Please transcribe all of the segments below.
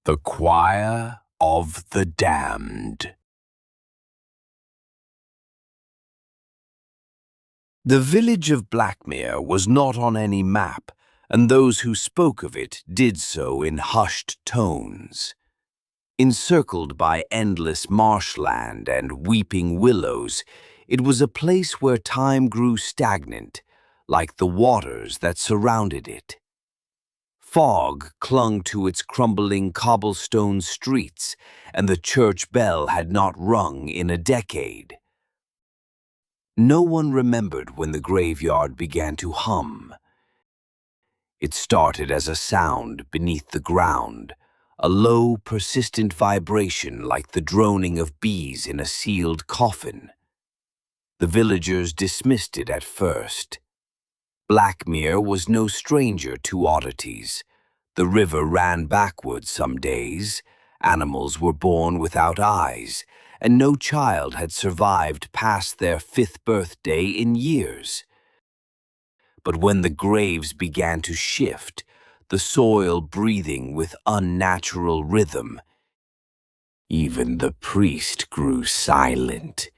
The Choir of the Damned. The village of Blackmere was not on any map, and those who spoke of it did so in hushed tones. Encircled by endless marshland and weeping willows, it was a place where time grew stagnant, like the waters that surrounded it. Fog clung to its crumbling cobblestone streets, and the church bell had not rung in a decade. No one remembered when the graveyard began to hum. It started as a sound beneath the ground, a low, persistent vibration like the droning of bees in a sealed coffin. The villagers dismissed it at first. Blackmere was no stranger to oddities. The river ran backwards some days, animals were born without eyes, and no child had survived past their 5th birthday in years. But when the graves began to shift, the soil breathing with unnatural rhythm, even the priest grew silent.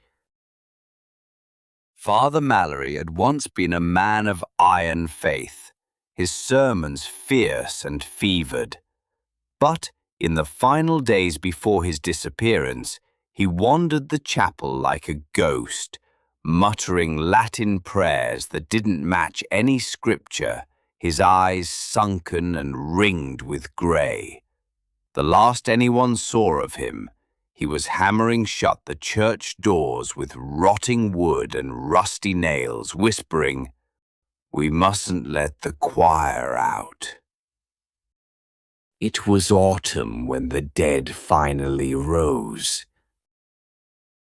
Father Mallory had once been a man of iron faith, his sermons fierce and fevered. But in the final days before his disappearance, he wandered the chapel like a ghost, muttering Latin prayers that didn't match any scripture, his eyes sunken and ringed with grey. The last anyone saw of him, he was hammering shut the church doors with rotting wood and rusty nails, whispering, "We mustn't let the choir out." It was autumn when the dead finally rose.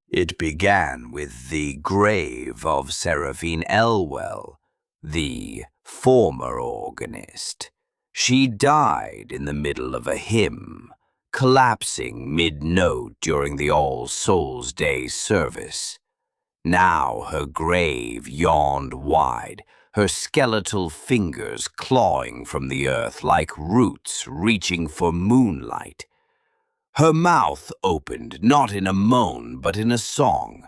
It began with the grave of Seraphine Elwell, the former organist. She died in the middle of a hymn, collapsing mid-note during the All Souls' Day service. Now her grave yawned wide, her skeletal fingers clawing from the earth like roots reaching for moonlight. Her mouth opened not in a moan but in a song,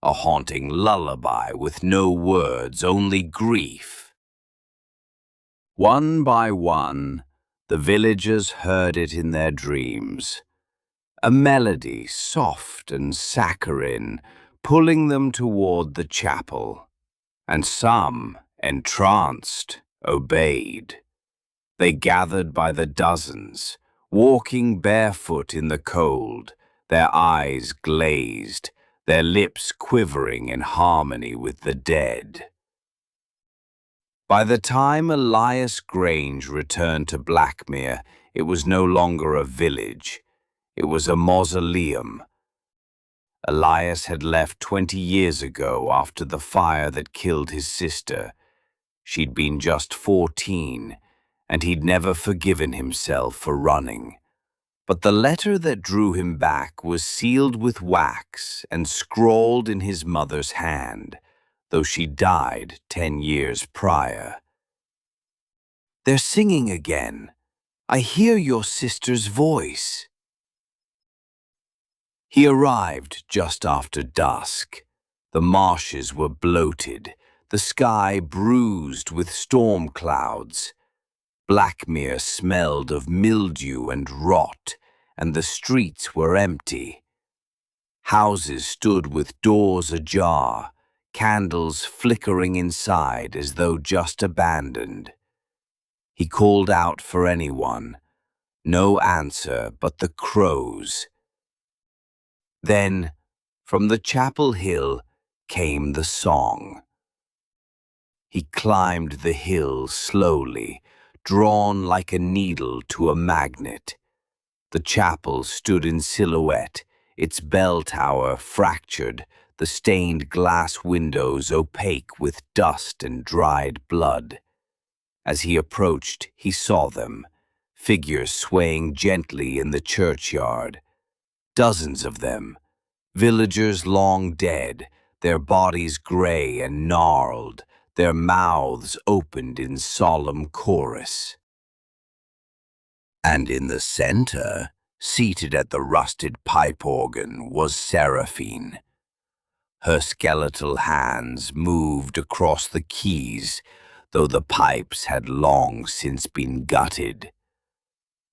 a haunting lullaby with no words, only grief. One by one, the villagers heard it in their dreams, a melody soft and saccharine, pulling them toward the chapel, and some, entranced, obeyed. They gathered by the dozens, walking barefoot in the cold, their eyes glazed, their lips quivering in harmony with the dead. By the time Elias Grange returned to Blackmere, it was no longer a village. It was a mausoleum. Elias had left 20 years ago after the fire that killed his sister. She'd been just 14, and he'd never forgiven himself for running. But the letter that drew him back was sealed with wax and scrawled in his mother's hand, though she died 10 years prior. "They're singing again. I hear your sister's voice." He arrived just after dusk. The marshes were bloated, the sky bruised with storm clouds. Blackmere smelled of mildew and rot, and the streets were empty. Houses stood with doors ajar, candles flickering inside as though just abandoned. He called out for anyone. No answer but the crows. Then, from the chapel hill, came the song. He climbed the hill slowly, drawn like a needle to a magnet. The chapel stood in silhouette, its bell tower fractured, the stained glass windows opaque with dust and dried blood. As he approached, he saw them, figures swaying gently in the churchyard. Dozens of them, villagers long dead, their bodies gray and gnarled, their mouths opened in solemn chorus. And in the center, seated at the rusted pipe organ, was Seraphine. Her skeletal hands moved across the keys, though the pipes had long since been gutted.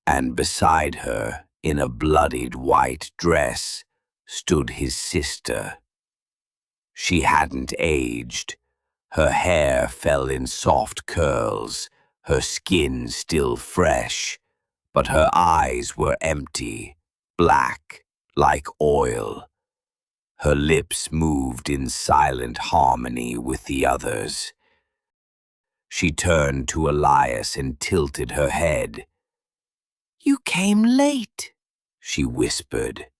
And beside her, in a bloodied white dress, stood his sister. She hadn't aged. Her hair fell in soft curls, her skin still fresh, but her eyes were empty, black, like oil. Her lips moved in silent harmony with the others. She turned to Elias and tilted her head. "You came late," she whispered.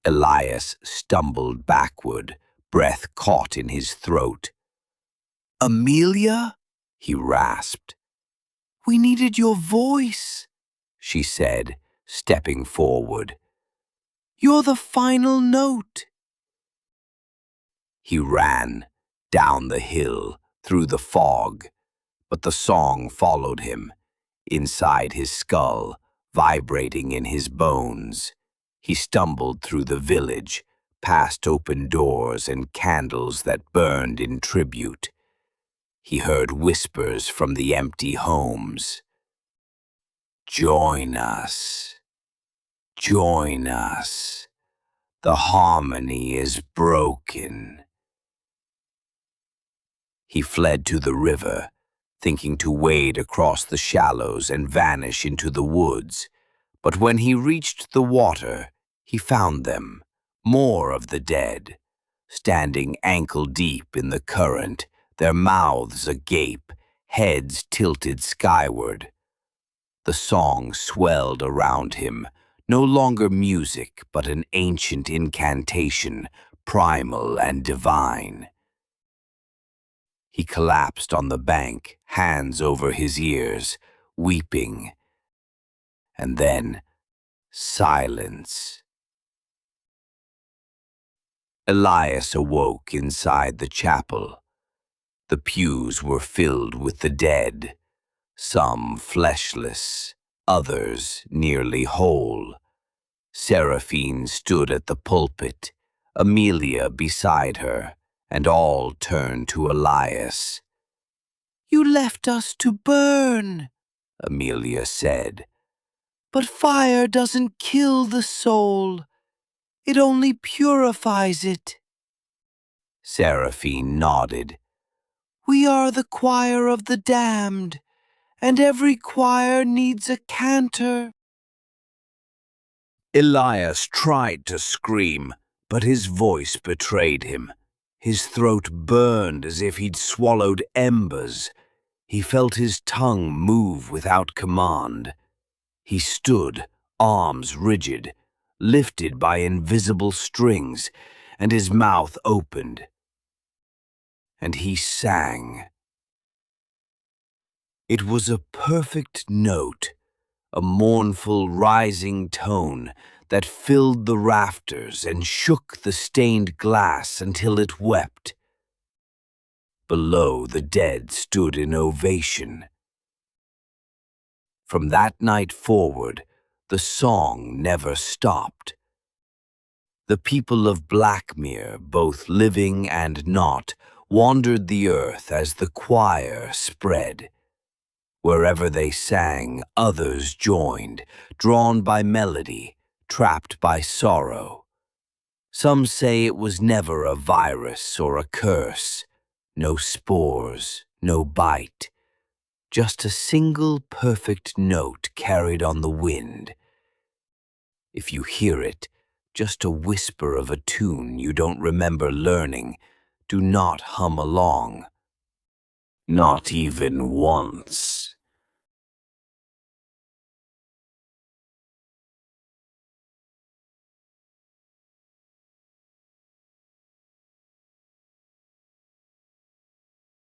Elias stumbled backward, breath caught in his throat. "Amelia?" he rasped. "We needed your voice," she said, stepping forward. "You're the final note." He ran, down the hill, through the fog, but the song followed him, inside his skull, vibrating in his bones. He stumbled through the village, past open doors and candles that burned in tribute. He heard whispers from the empty homes. "Join us. Join us. The harmony is broken." He fled to the river, thinking to wade across the shallows and vanish into the woods. But when he reached the water, he found them, more of the dead, standing ankle-deep in the current, their mouths agape, heads tilted skyward. The song swelled around him, no longer music, but an ancient incantation, primal and divine. He collapsed on the bank, hands over his ears, weeping. And then, silence. Elias awoke inside the chapel. The pews were filled with the dead, some fleshless, others nearly whole. Seraphine stood at the pulpit, Amelia beside her, and all turned to Elias. "You left us to burn," Amelia said. "But fire doesn't kill the soul. It only purifies it." Seraphine nodded. "We are the choir of the damned, and every choir needs a cantor." Elias tried to scream, but his voice betrayed him. His throat burned as if he'd swallowed embers. He felt his tongue move without command. He stood, arms rigid, lifted by invisible strings, and his mouth opened. And he sang. It was a perfect note, a mournful rising tone that filled the rafters and shook the stained glass until it wept. Below, the dead stood in ovation. From that night forward, the song never stopped. The people of Blackmere, both living and not, wandered the earth as the choir spread. Wherever they sang, others joined, drawn by melody, trapped by sorrow. Some say it was never a virus or a curse, no spores, no bite, just a single perfect note carried on the wind. If you hear it, just a whisper of a tune you don't remember learning, do not hum along. Not even once.